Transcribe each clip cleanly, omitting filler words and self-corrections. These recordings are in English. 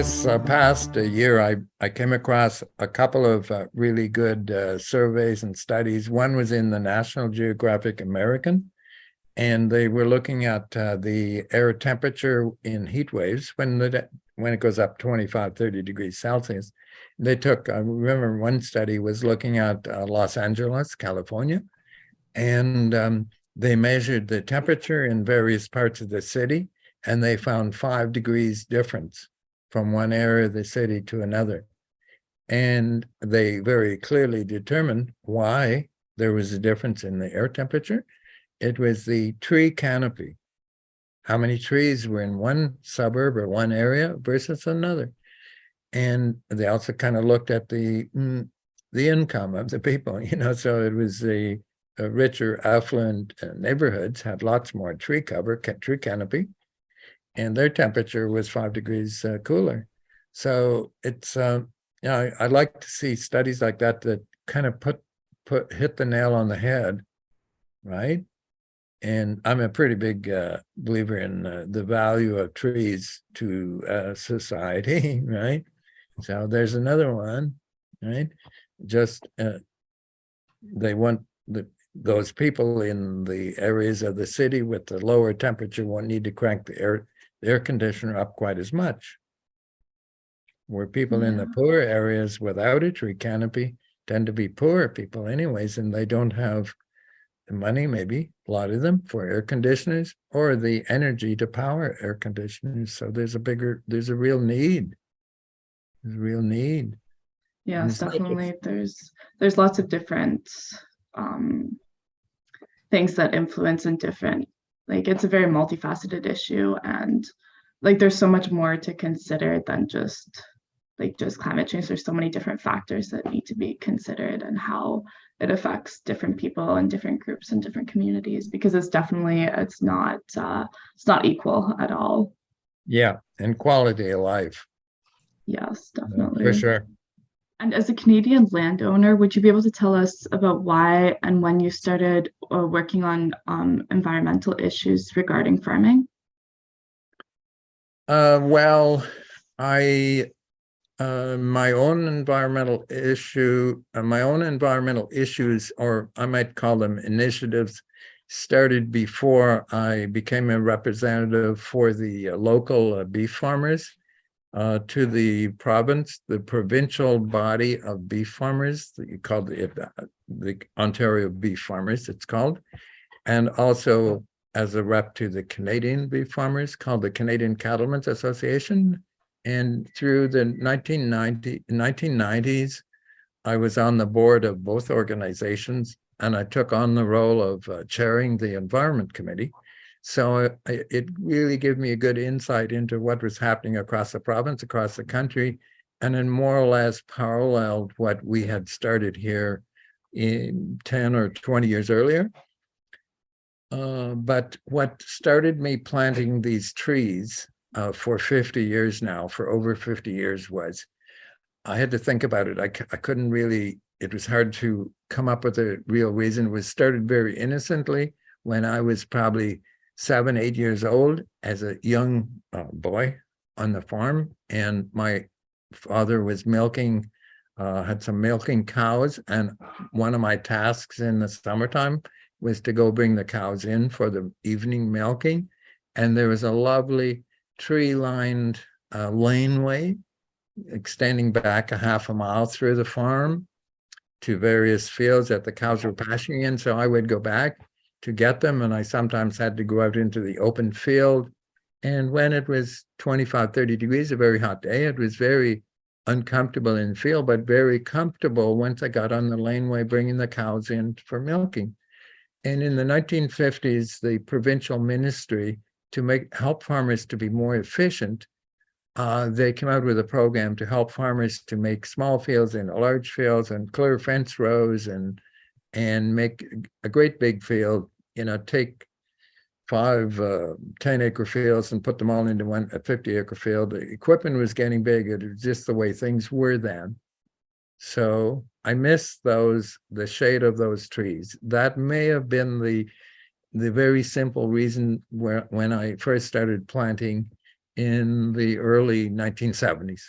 this past year, I came across a couple of really good surveys and studies. One was in the National Geographic American, and they were looking at the air temperature in heat waves when it goes up 25, 30 degrees Celsius. They took, I remember one study was looking at Los Angeles, California, and they measured the temperature in various parts of the city, and they found 5 degrees difference from one area of the city to another. And they very clearly determined why there was a difference in the air temperature. It was the tree canopy. How many trees were in one suburb or one area versus another? And they also kind of looked at the income of the people, so it was the richer, affluent neighborhoods had lots more tree cover, tree canopy, and their temperature was 5 degrees cooler. So it's, I'd like to see studies like that kind of hit the nail on the head, right? And I'm a pretty big believer in the value of trees to society, right? So there's another one, right? Just they want those people in the areas of the city with the lower temperature won't need to crank the air conditioner up quite as much. Where people in the poor areas without a tree canopy tend to be poor people anyways, and they don't have the money, maybe a lot of them, for air conditioners or the energy to power air conditioners. So there's a real need. There's a real need. Yes, definitely. There's lots of different things that influence in different, like it's a very multifaceted issue, and like there's so much more to consider than just climate change. There's so many different factors that need to be considered and how it affects different people and different groups and different communities, because it's not equal at all. Yeah, and quality of life. Yes, definitely. For sure. And as a Canadian landowner, would you be able to tell us about why and when you started working on environmental issues regarding farming? Well, my own environmental issues, or I might call them initiatives, started before I became a representative for the local beef farmers. To the province, the provincial body of beef farmers, you call it the Ontario Beef Farmers, it's called, and also as a rep to the Canadian beef farmers, called the Canadian Cattlemen's Association. And through the 1990s, I was on the board of both organizations, and I took on the role of chairing the Environment Committee. So it really gave me a good insight into what was happening across the province, across the country, and in more or less paralleled what we had started here in 10 or 20 years earlier. But what started me planting these trees for 50 years now, for over 50 years, was I had to think about it. I couldn't really, it was hard to come up with a real reason. It was started very innocently when I was probably 7, 8 years old as a young boy on the farm, and my father was had some milking cows, and one of my tasks in the summertime was to go bring the cows in for the evening milking. And there was a lovely tree-lined laneway extending back a half a mile through the farm to various fields that the cows were pasturing in. So I would go back to get them, and I sometimes had to go out into the open field. And when it was 25, 30 degrees, a very hot day, it was very uncomfortable in the field, but very comfortable once I got on the laneway bringing the cows in for milking. And in the 1950s, the provincial ministry, to help farmers to be more efficient, they came out with a program to help farmers to make small fields into large fields and clear fence rows and make a great big field, take 5 10-acre fields and put them all into a 50-acre field. The equipment was getting big. It was just the way things were then. So I miss the shade of those trees. That may have been the very simple reason when I first started planting in the early 1970s.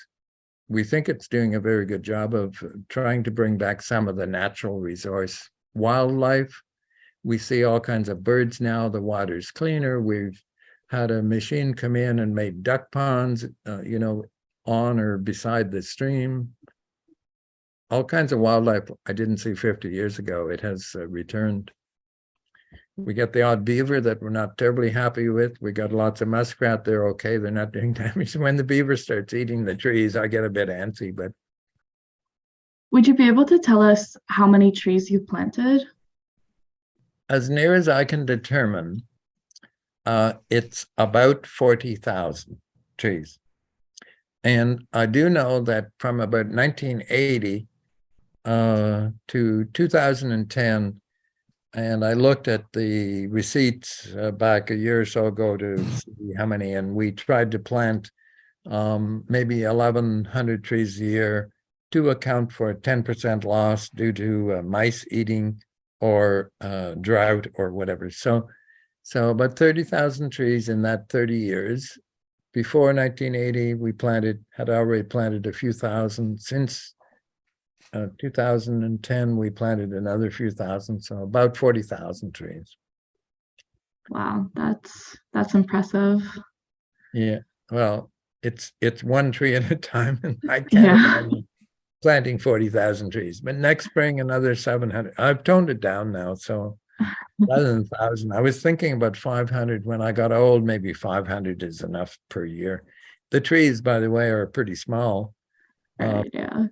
We think it's doing a very good job of trying to bring back some of the natural resource wildlife. We see all kinds of birds now. The water's cleaner. We've had a machine come in and made duck ponds, on or beside the stream. All kinds of wildlife I didn't see 50 years ago. It has returned. We get the odd beaver that we're not terribly happy with. We got lots of muskrat. They're okay. They're not doing damage. When the beaver starts eating the trees, I get a bit antsy, but. Would you be able to tell us how many trees you planted? As near as I can determine, it's about 40,000 trees. And I do know that from about 1980 to 2010, and I looked at the receipts back a year or so ago to see how many, and we tried to plant maybe 1,100 trees a year to account for 10% loss due to mice eating or drought or whatever. So about 30,000 trees in that 30 years. Before 1980, we had already planted a few thousand. Since 2010, we planted another few thousand, so about 40,000 trees. Wow, that's impressive. Yeah, well, it's one tree at a time, and I can't imagine planting 40,000 trees. But next spring, another 700. I've toned it down now, so rather than 1,000, I was thinking about 500 when I got old. Maybe 500 is enough per year. The trees, by the way, are pretty small. Right, yeah.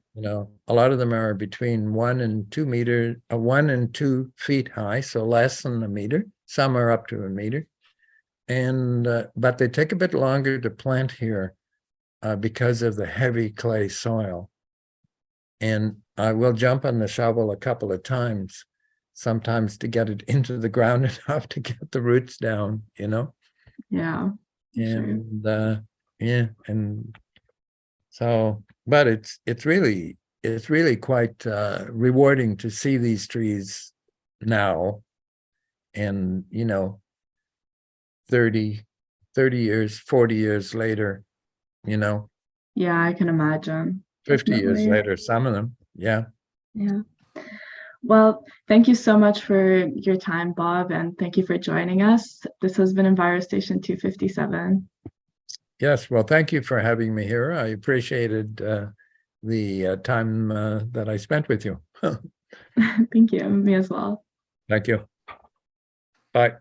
A lot of them are between 1 and 2 meters, 1 and 2 feet high, so less than a meter. Some are up to a meter, and but they take a bit longer to plant here because of the heavy clay soil. And I will jump on the shovel a couple of times, sometimes to get it into the ground enough to get the roots down. Yeah. And yeah, and so, but it's really quite rewarding to see these trees now, and 30 years, 40 years later, Yeah, I can imagine. 50 years Definitely. later, some of them. Yeah. Yeah. Well, thank you so much for your time, Bob, and thank you for joining us. This has been EnviroStation 257. Yes, well, thank you for having me here. I appreciated the time that I spent with you. Thank you. Me as well. Thank you. Bye.